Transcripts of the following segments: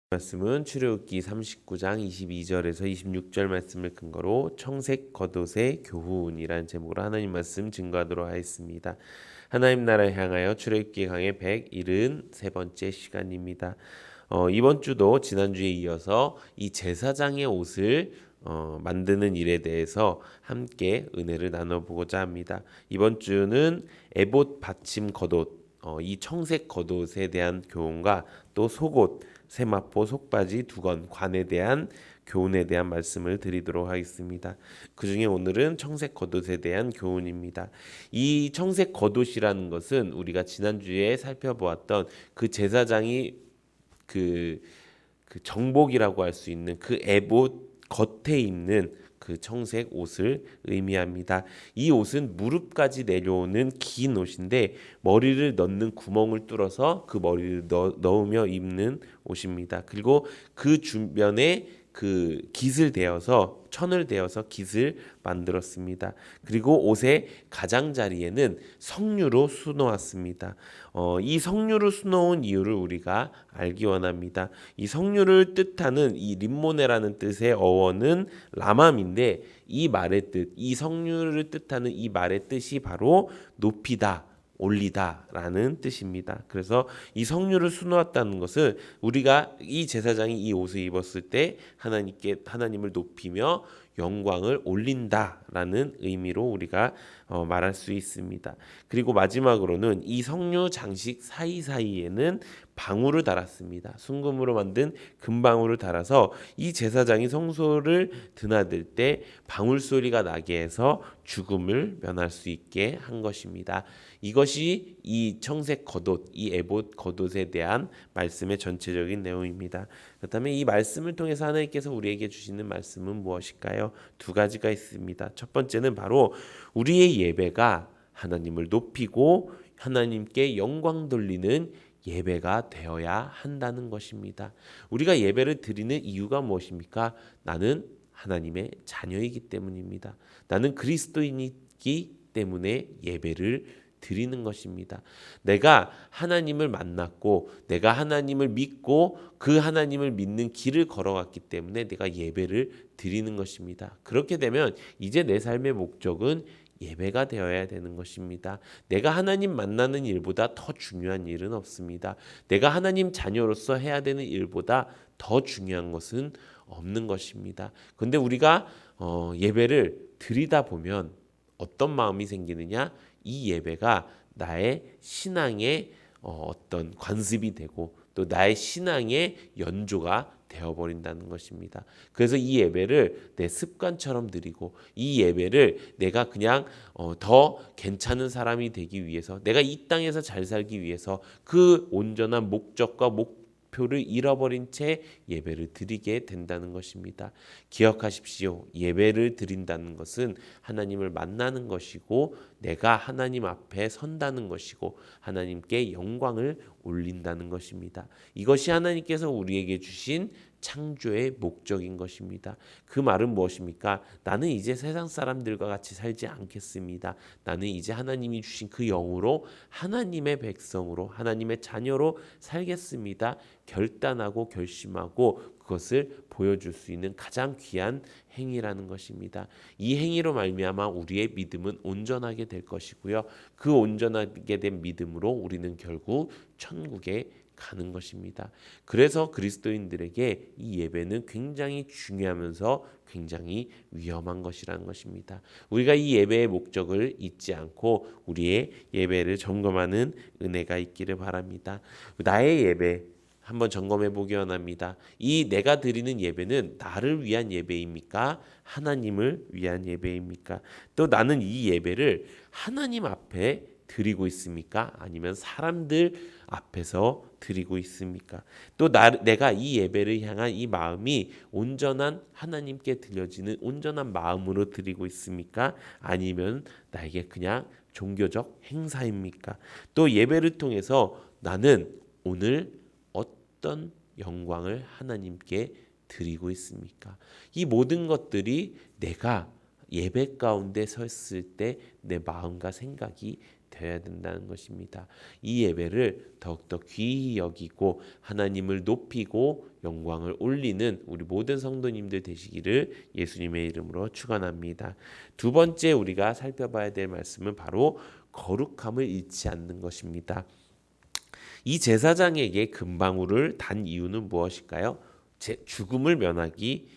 말씀은 출애굽기 39장 22절에서 26절 말씀을 근거로 청색 겉옷의 교훈이라는 제목으로 하나님 말씀 증거하도록 하겠습니다. 하나님 나라를 향하여 출애굽기 강의 173번째 시간입니다. 이번 주도 지난주에 이어서 이 제사장의 옷을 만드는 일에 대해서 함께 은혜를 나눠보고자 합니다. 이번 주는 에봇 받침 겉옷, 이 청색 겉옷에 대한 교훈과 또 속옷, 세마포, 속바지, 두건, 관에 대한 교훈에 대한 말씀을 드리도록 하겠습니다. 그 중에 오늘은 청색 겉옷에 대한 교훈입니다. 이 청색 겉옷이라는 것은 우리가 지난주에 살펴보았던 그 제사장이 그 정복이라고 할 수 있는 그 에봇 겉에 입는 그 청색 옷을 의미합니다. 이 옷은 무릎까지 내려오는 긴 옷인데 머리를 넣는 구멍을 뚫어서 그 머리를 넣으며 입는 옷입니다. 그리고 그 주변에 그 깃을 대어서 천을 대어서 깃을 만들었습니다. 그리고 옷의 가장자리에는 석류로 수놓았습니다. 이 석류를 수놓은 이유를 우리가 알기 원합니다. 이 석류를 뜻하는 이 림모네라는 뜻의 어원은 라맘인데 이 말의 뜻, 이 석류를 뜻하는 이 말의 뜻이 바로 높이다, 올리다라는 뜻입니다. 그래서 이 석류를 수놓았다는 것은 우리가 이 제사장이 이 옷을 입었을 때 하나님을 높이며 영광을 올린다라는 의미로 우리가 말할 수 있습니다. 그리고 마지막으로는 이 석류 장식 사이사이에는 방울을 달았습니다. 순금으로 만든 금방울을 달아서 이 제사장이 성소를 드나들 때 방울 소리가 나게 해서 죽음을 면할 수 있게 한 것입니다. 이것이 이 청색 겉옷, 이 에봇 겉옷에 대한 말씀의 전체적인 내용입니다. 그렇다면 이 말씀을 통해서 하나님께서 우리에게 주시는 말씀은 무엇일까요? 두 가지가 있습니다. 첫 번째는 바로 우리의 예배가 하나님을 높이고 하나님께 영광 돌리는 예배가 되어야 한다는 것입니다. 우리가 예배를 드리는 이유가 무엇입니까? 나는 하나님의 자녀이기 때문입니다. 나는 그리스도인이기 때문에 예배를 드리는 것입니다. 내가 하나님을 만났고 내가 하나님을 믿고 그 하나님을 믿는 길을 걸어갔기 때문에 내가 예배를 드리는 것입니다. 그렇게 되면 이제 내 삶의 목적은 예배가 되어야 되는 것입니다. 내가 하나님 만나는 일보다 더 중요한 일은 없습니다. 내가 하나님 자녀로서 해야 되는 일보다 더 중요한 것은 없는 것입니다. 그런데 우리가 예배를 드리다 보면 어떤 마음이 생기느냐? 이 예배가 나의 신앙의 어떤 관습이 되고 또 나의 신앙의 연조가 되어버린다는 것입니다. 그래서 이 예배를 내 습관처럼 드리고 이 예배를 내가 그냥 더 괜찮은 사람이 되기 위해서 내가 이 땅에서 잘 살기 위해서 그 온전한 목적과 목표를 잃어버린 채 예배를 드리게 된다는 것입니다. 기억하십시오. 예배를 드린다는 것은 하나님을 만나는 것이고 내가 하나님 앞에 선다는 것이고 하나님께 영광을 올린다는 것입니다. 이것이 하나님께서 우리에게 주신 창조의 목적인 것입니다. 그 말은 무엇입니까? 나는 이제 세상 사람들과 같이 살지 않겠습니다. 나는 이제 하나님이 주신 그 영으로 하나님의 백성으로 하나님의 자녀로 살겠습니다. 결단하고 결심하고 그것을 보여줄 수 있는 가장 귀한 행위라는 것입니다. 이 행위로 말미암아 우리의 믿음은 온전하게 될 것이고요. 그 온전하게 된 믿음으로 우리는 결국 천국에 가는 것입니다. 그래서 그리스도인들에게 이 예배는 굉장히 중요하면서 굉장히 위험한 것이라는 것입니다. 우리가 이 예배의 목적을 잊지 않고 우리의 예배를 점검하는 은혜가 있기를 바랍니다. 나의 예배 한번 점검해 보기 원합니다. 이 내가 드리는 예배는 나를 위한 예배입니까? 하나님을 위한 예배입니까? 또 나는 이 예배를 하나님 앞에 드리고 있습니까? 아니면 사람들 앞에서 드리고 있습니까? 또 내가 이 예배를 향한 이 마음이 온전한 하나님께 들려지는 온전한 마음으로 드리고 있습니까? 아니면 나에게 그냥 종교적 행사입니까? 또 예배를 통해서 나는 오늘 어떤 영광을 하나님께 드리고 있습니까? 이 모든 것들이 내가 예배 가운데 섰을 때 내 마음과 생각이 되어야 된다는 것입니다. 이 예배를 더욱더 귀히 여기고 하나님을 높이고 영광을 올리는 우리 모든 성도님들 되시기를 예수님의 이름으로 축원합니다. 두 번째 우리가 살펴봐야 될 말씀은 바로 거룩함을 잃지 않는 것입니다. 이 제사장에게 금방울을 단 이유는 무엇일까요? 죽음을 면하게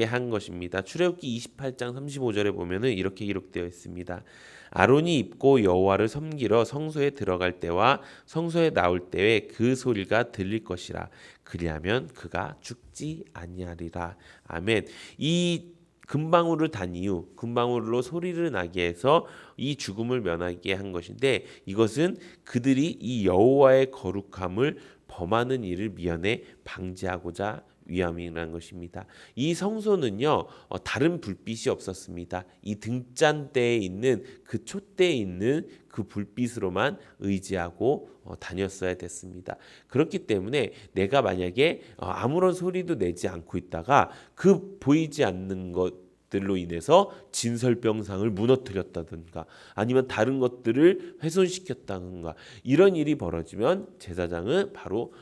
한 것입니다. 출애굽기 28장 35절에 보면은 이렇게 기록되어 있습니다. 아론이 입고 여호와를 섬기러 성소에 들어갈 때와 성소에 나올 때에 그 소리가 들릴 것이라. 그리하면 그가 죽지 아니하리라. 아멘. 이 금방울을 단 이유, 금방울로 소리를 나게 해서 이 죽음을 면하게 한 것인데, 이것은 그들이 이 여호와의 거룩함을 범하는 일을 미연에 방지하고자 위함이라는 것입니다. 이 성소는요, 다른 불빛이 없었습니다. 이 등잔대에 있는 그 촛대에 있는 그 불빛으로만 의지하고 다녔어야 됐습니다. 그렇기 때문에 내가 만약에 아무런 소리도 내지 않고 있다가 그 보이지 않는 것들로 인해서 진설병상을 무너뜨렸다든가 아니면 다른 것들을 훼손시켰다든가 이런 일이 벌어지면 제사장은 바로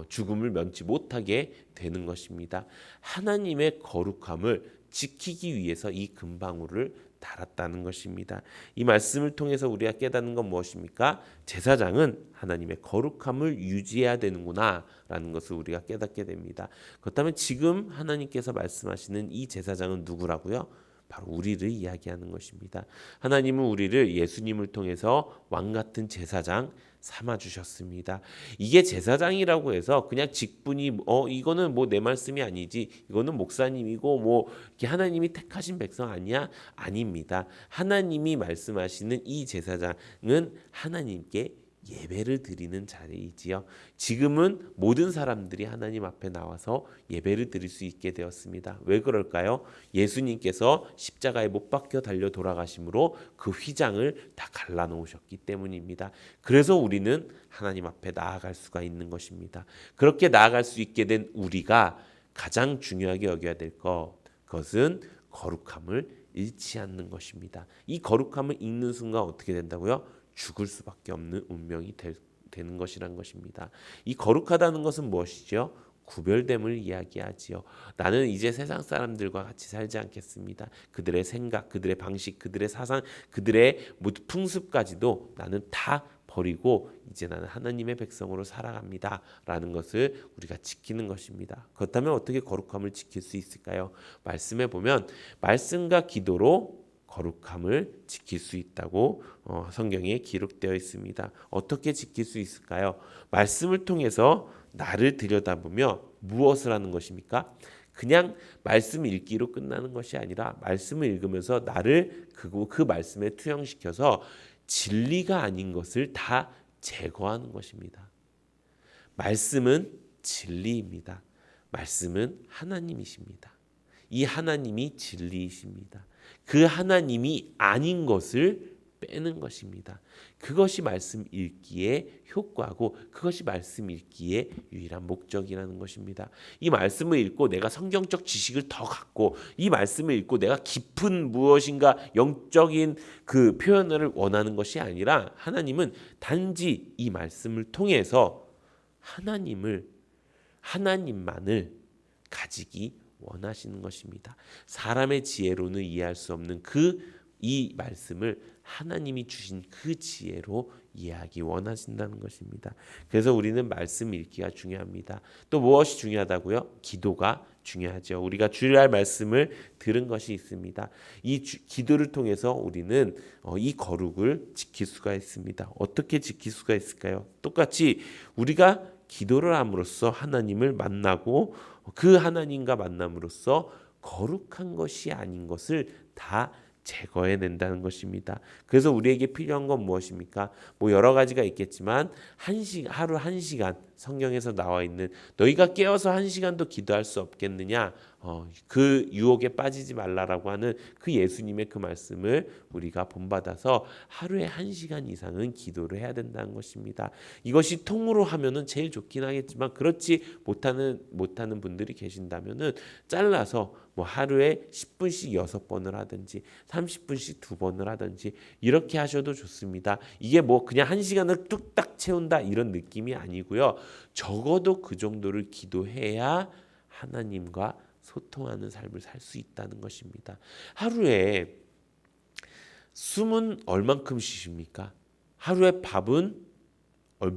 죽음을 면치 못하게 되는 것입니다. 하나님의 거룩함을 지키기 위해서 이 금방울을 달았다는 것입니다. 이 말씀을 통해서 우리가 깨닫는 건 무엇입니까? 제사장은 하나님의 거룩함을 유지해야 되는구나 라는 것을 우리가 깨닫게 됩니다. 그렇다면 지금 하나님께서 말씀하시는 이 제사장은 누구라고요? 바로 우리를 이야기하는 것입니다. 하나님은 우리를 예수님을 통해서 왕같은 제사장 삼아주셨습니다. 이게 제사장이라고 해서 그냥 직분이 이거는 뭐 내 말씀이 아니지, 이거는 목사님이고 뭐 하나님이 택하신 백성 아니야? 아닙니다. 하나님이 말씀하시는 이 제사장은 하나님께 예배를 드리는 자리이지요. 지금은 모든 사람들이 하나님 앞에 나와서 예배를 드릴 수 있게 되었습니다. 왜 그럴까요? 예수님께서 십자가에 못 박혀 달려 돌아가심으로 그 휘장을 다 갈라놓으셨기 때문입니다. 그래서 우리는 하나님 앞에 나아갈 수가 있는 것입니다. 그렇게 나아갈 수 있게 된 우리가 가장 중요하게 여겨야 될 것은 거룩함을 잃지 않는 것입니다. 이 거룩함을 잃는 순간 어떻게 된다고요? 죽을 수밖에 없는 운명이 되는 것이란 것입니다. 이 거룩하다는 것은 무엇이죠? 구별됨을 이야기하지요. 나는 이제 세상 사람들과 같이 살지 않겠습니다. 그들의 생각, 그들의 방식, 그들의 사상, 그들의 모든 풍습까지도 나는 다 버리고 이제 나는 하나님의 백성으로 살아갑니다 라는 것을 우리가 지키는 것입니다. 그렇다면 어떻게 거룩함을 지킬 수 있을까요? 말씀에 보면 말씀과 기도로 거룩함을 지킬 수 있다고 성경에 기록되어 있습니다. 어떻게 지킬 수 있을까요? 말씀을 통해서 나를 들여다보며 무엇을 하는 것입니까? 그냥 말씀 읽기로 끝나는 것이 아니라 말씀을 읽으면서 나를 그 말씀에 투영시켜서 진리가 아닌 것을 다 제거하는 것입니다. 말씀은 진리입니다. 말씀은 하나님이십니다. 이 하나님이 진리이십니다. 그 하나님이 아닌 것을 빼는 것입니다. 그것이 말씀 읽기의 효과고 그것이 말씀 읽기의 유일한 목적이라는 것입니다. 이 말씀을 읽고 내가 성경적 지식을 더 갖고 이 말씀을 읽고 내가 깊은 무엇인가 영적인 그 표현을 원하는 것이 아니라 하나님은 단지 이 말씀을 통해서 하나님만을 가지기 원하시는 것입니다. 사람의 지혜로는 이해할 수 없는 이 말씀을 하나님이 주신 그 지혜로 이해하기 원하신다는 것입니다. 그래서 우리는 말씀 읽기가 중요합니다. 또 무엇이 중요하다고요? 기도가 중요하죠. 우리가 주일날 말씀을 들은 것이 있습니다. 이 기도를 통해서 우리는 이 거룩을 지킬 수가 있습니다. 어떻게 지킬 수가 있을까요? 똑같이 우리가 기도를 함으로써 하나님을 만나고 그 하나님과 만남으로써 거룩한 것이 아닌 것을 다 제거해낸다는 것입니다. 그래서 우리에게 필요한 건 무엇입니까? 뭐 여러 가지가 있겠지만 하루 1시간 성경에서 나와 있는 너희가 깨어서 1시간도 기도할 수 없겠느냐, 그 유혹에 빠지지 말라라고 하는 그 예수님의 그 말씀을 우리가 본받아서 하루에 1시간 이상은 기도를 해야 된다는 것입니다. 이것이 통으로 하면은 제일 좋긴 하겠지만 그렇지 못하는 분들이 계신다면은 잘라서 뭐 하루에 10분씩 6번을 하든지 30분씩 2번을 하든지 이렇게 하셔도 좋습니다. 이게 뭐 그냥 1시간을 뚝딱 채운다 이런 느낌이 아니고요. 적어도 그 정도를 기도해야 하나님과 소통하는 삶을 살 수 있다는 것입니다. 하루에 숨은 얼만큼 쉬십니까? 하루에 밥은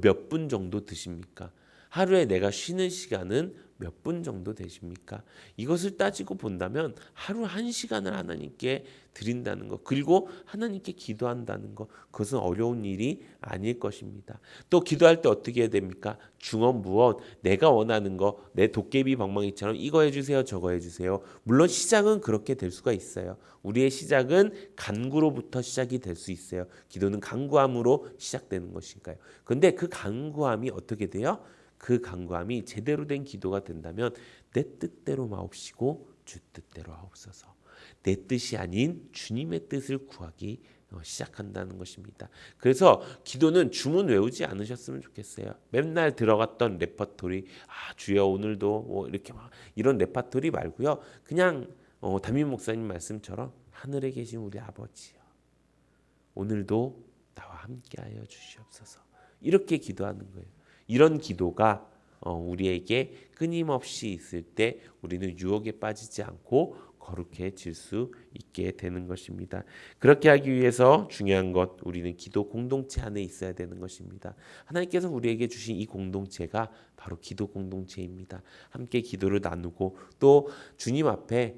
몇 분 정도 드십니까? 하루에 내가 쉬는 시간은 몇 분 정도 되십니까? 이것을 따지고 본다면 하루 1시간을 하나님께 드린다는 것, 그리고 하나님께 기도한다는 것, 그것은 어려운 일이 아닐 것입니다. 또 기도할 때 어떻게 해야 됩니까? 중언부언, 내가 원하는 거, 내 도깨비 방망이처럼 이거 해주세요, 저거 해주세요. 물론 시작은 그렇게 될 수가 있어요. 우리의 시작은 간구로부터 시작이 될 수 있어요. 기도는 간구함으로 시작되는 것인가요? 그런데 그 간구함이 어떻게 돼요? 그 간구함이 제대로 된 기도가 된다면 내 뜻대로 마옵시고 주 뜻대로 하옵소서. 내 뜻이 아닌 주님의 뜻을 구하기 시작한다는 것입니다. 그래서 기도는 주문 외우지 않으셨으면 좋겠어요. 맨날 들어갔던 레퍼토리, 주여 오늘도 뭐 이렇게 막 이런 레퍼토리 말고요. 그냥 담임 목사님 말씀처럼 하늘에 계신 우리 아버지요, 오늘도 나와 함께하여 주시옵소서. 이렇게 기도하는 거예요. 이런 기도가 우리에게 끊임없이 있을 때 우리는 유혹에 빠지지 않고 거룩해질 수 있게 되는 것입니다. 그렇게 하기 위해서 중요한 것, 우리는 기도 공동체 안에 있어야 되는 것입니다. 하나님께서 우리에게 주신 이 공동체가 바로 기도 공동체입니다. 함께 기도를 나누고 또 주님 앞에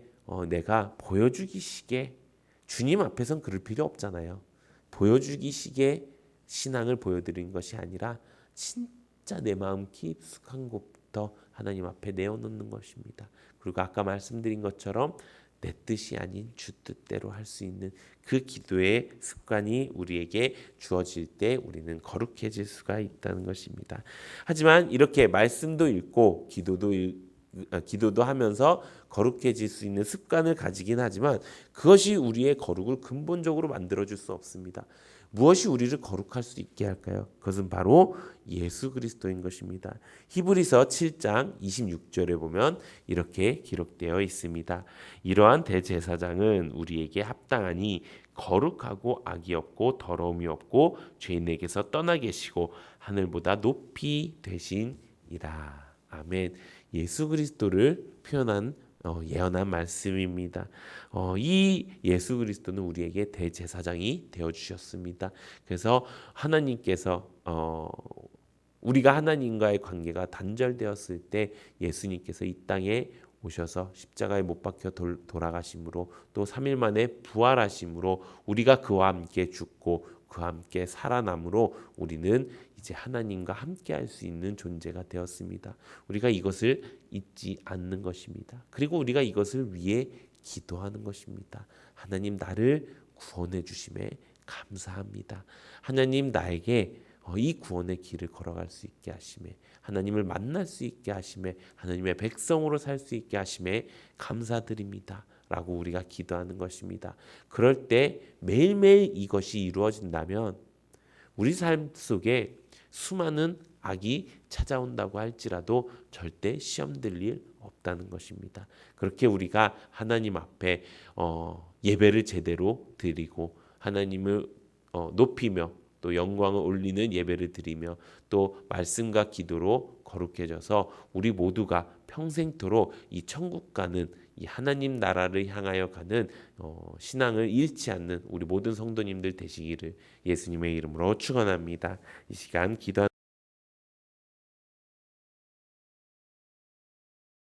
내가 보여주기식의, 주님 앞에선 그럴 필요 없잖아요. 보여주기식의 신앙을 보여드린 것이 아니라 진짜 내 마음 깊숙한 곳부터 하나님 앞에 내어놓는 것입니다. 그리고 아까 말씀드린 것처럼 내 뜻이 아닌 주 뜻대로 할 수 있는 그 기도의 습관이 우리에게 주어질 때 우리는 거룩해질 수가 있다는 것입니다. 하지만 이렇게 말씀도 읽고 기도도 하면서 거룩해질 수 있는 습관을 가지긴 하지만 그것이 우리의 거룩을 근본적으로 만들어줄 수 없습니다. 무엇이 우리를 거룩할 수 있게 할까요? 그것은 바로 예수 그리스도인 것입니다. 히브리서 7장 26절에 보면 이렇게 기록되어 있습니다. 이러한 대제사장은 우리에게 합당하니 거룩하고 악이 없고 더러움이 없고 죄인에게서 떠나 계시고 하늘보다 높이 되시니라. 아멘. 예수 그리스도를 표현한 예언한 말씀입니다. 이 예수 그리스도는 우리에게 대제사장이 되어 주셨습니다. 그래서 하나님께서 우리가 하나님과의 관계가 단절되었을 때 예수님께서 이 땅에 오셔서 십자가에 못 박혀 돌아가심으로 또 3일 만에 부활하심으로 우리가 그와 함께 죽고 그와 함께 살아남으로 우리는 이제 하나님과 함께 할 수 있는 존재가 되었습니다. 우리가 이것을 잊지 않는 것입니다. 그리고 우리가 이것을 위해 기도하는 것입니다. 하나님, 나를 구원해 주심에 감사합니다. 하나님, 나에게 이 구원의 길을 걸어갈 수 있게 하심에, 하나님을 만날 수 있게 하심에, 하나님의 백성으로 살 수 있게 하심에 감사드립니다 라고 우리가 기도하는 것입니다. 그럴 때 매일매일 이것이 이루어진다면 우리 삶 속에 수많은 악이 찾아온다고 할지라도 절대 시험될 일 없다는 것입니다. 그렇게 우리가 하나님 앞에 예배를 제대로 드리고 하나님을 높이며 또 영광을 올리는 예배를 드리며 또 말씀과 기도로 거룩해져서 우리 모두가 평생토록 이 천국 가는 이 하나님 나라를 향하여 가는 신앙을 잃지 않는 우리 모든 성도님들 되시기를 예수님의 이름으로 축원합니다. 이 시간 기도